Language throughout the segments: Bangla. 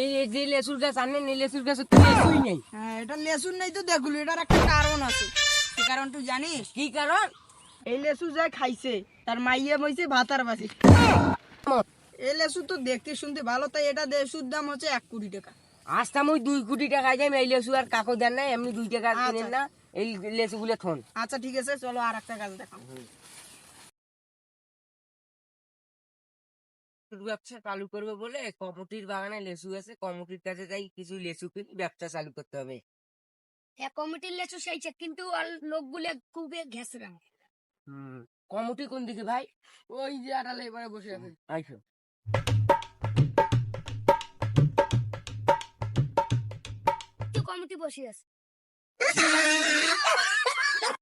এই যে লেসুর গাছ আনেন, এই লেসুর গাছে তো লেসুই নেই। হ্যাঁ, এটা লেসুন নেই তো দেখুন, এটার একটা কারণ আছে। কি কারণ তুই জানিস? কি কারণ? এই লেসু যা খাইছে তার মাইয়া বইছে ভাতার বাসি। এই লেসু তো দেখতে শুনতে ভালো, তাই এটা লেসুর দাম হচ্ছে 1 কোটি টাকা। আজকে আমি 2 কোটি টাকা যাই, এই লেসু আর কাকো দেন না, এমনি 2 টাকা কিনেন না এই লেসু গুলো থন। আচ্ছা ঠিক আছে, চলো আর একটা গাছ দেখাও। ব্যবসা চালু করবে বলে কমিটির বাগানে লেসু আছে, কমিটির কাছে যাই কিছু লেসু কিনে ব্যবসা চালু করতে হবে। হ্যাঁ, কমিটির লেচু সেইছে, কিন্তু আর লোকগুলো খুবই ঘেসরা। কমিটি কোন দিকে ভাই? ওই যে আড়ালে এবারে বসে আছে। আইসো। কি কমিটি বসে আছে?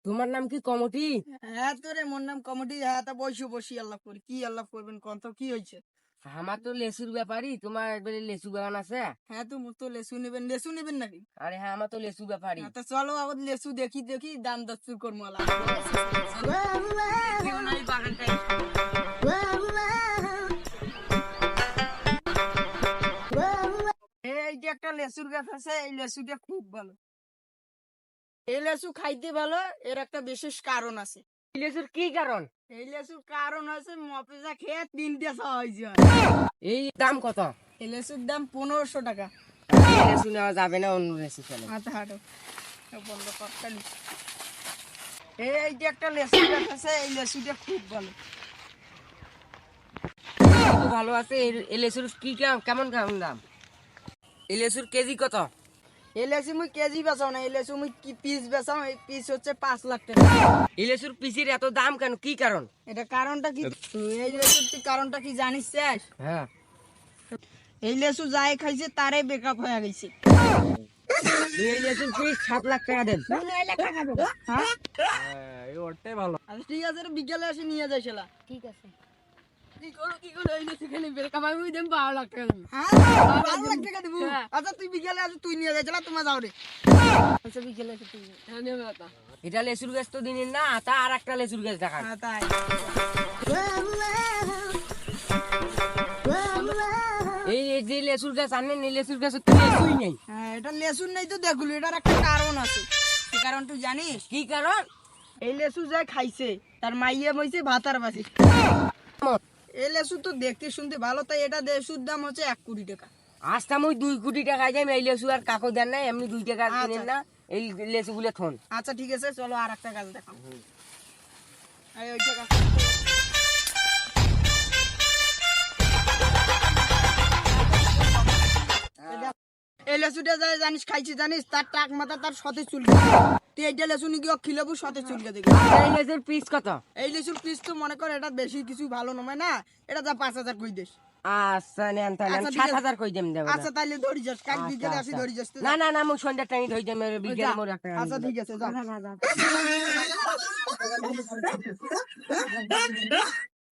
তোমার নাম কি কমিটি? হ্যাঁ তোরে মোর নাম কমিটি। হ্যাঁ তা বসি আল্লাহ করি, কি আল্লাহ করবেন কোন তো কি হয়েছে? আমার তো লেসুর ব্যাপারই, তোমার একবারে লেসু বাগান আছে? হ্যাঁ তো মোর তো লেসু নেবেন নাকি? আরে হ্যাঁ, আমার তো লেসু ব্যাপারই। হ্যাঁ, তা চলো আবার লেসু দেখি দাম দস্তুর করবো আল্লাহ। এই যে একটা লেসুর গাছ আছে, এই লেসুটা খুব ভালো। এই লেসু খাইতে ভালো, এর একটা বিশেষ কারণ আছে। এই লেসুর কি কারণ? এই লেসুর কারণ আছে মপেজা খেয়ে 3টে খাওয়া হয়েছে। এই দাম কত? এই লেসুর দাম 1500 টাকা। এই লেসু নেওয়া যাবে না, অন্য লেসু চলে। হাতে হাঁটো বন্ধ করতালি। এই যে একটা লেসু গাছ আছে, এই লেসুটা খুব ভালো। লেসু ভালো আছে, এই লেসুর কি কেমন কেমন দাম? এই লেসুর কেজি কত? এই লেসু মুই কেজি বেচাও না, এই লেসু মুই কি পিস বেচাও। এই পিস হচ্ছে 5 লাখ টাকা। এই লেসুর পিসের এত দাম কেন, কি কারণ? এটা কারণটা কি? এই লেসুর তুই কারণটা কি জানিস শেষ? হ্যাঁ, এই লেসু যাই খাইছে তারে বেকআপ হয়ে গেছে। এই লেসুর পিস 7 লাখ টাকা দেন। হ্যাঁ ওটাই ভালো। আচ্ছা ঠিক আছে, রে বিকেলে এসে নিয়ে যাই শালা। ঠিক আছে। কি করো এই লেসু খালি বেকআপ আমি দেব 12 লাখ টাকা দেব। হ্যাঁ 12 লাখ টাকা দেব। আচ্ছা তুই বিকেলে এসে তুই নিয়ে যাই শালা, তোমার যাও রে। আচ্ছা, বিকেলে এসে তুই হ্যাঁ নেবে তা। এটা লেসুর গাছ তো দিনের না, তা আর একটা লেসুর গাছ দেখান। হ্যাঁ তাই। এই যে লেসুর গাছ আনেন, এই লেসুর গাছে তো লেসুই নেই। হ্যাঁ, এটা লেসুন নেই তো দেখুন, এটার একটা কারণ আছে। কি কারণ তুই জানিস? কি কারণ? এই লেসু যা খাইছে তার মাইয়া বইছে ভাতার বাসি। এই লেসু তো দেখতে শুনতে ভালো, তাই এটা লেসুর দাম হচ্ছে 1 কোটি টাকা। আজকে আমি 2 কোটি টাকা যাই, এই লেসু আর কাকো দেন না, এমনি 2 টাকা কিনেন না এই লেসু গুলো থন। আচ্ছা ঠিক আছে, চলো আর একটা গাছ দেখাও। এই ওইটা গাছ। এই লেসুটা যা জানিস খাইছি জানিস, তার টাক মাথা তার সাথে চুলকে। তুই এইটা লেসু নিয়ে খিলাবু সাথে চুলকে দেখবি। এই লেসুর পিস কত? এই লেসুর পিস তো মনে কর এটা বেশি কিছু ভালো নয় না, এটা যা 5000 কই দেশ। আচ্ছা নেন তাহলে, আচ্ছা, ঠিক আছে। 7000 কই দেম দেব। আচ্ছা তাইলে ধরি যাস, কাল বিকেলে আসি ধরি যাস। না না না, আমি সন্ধ্যার টাইমে ধই দেম, বিকেলে মোর একটা। আচ্ছা ঠিক আছে, যা।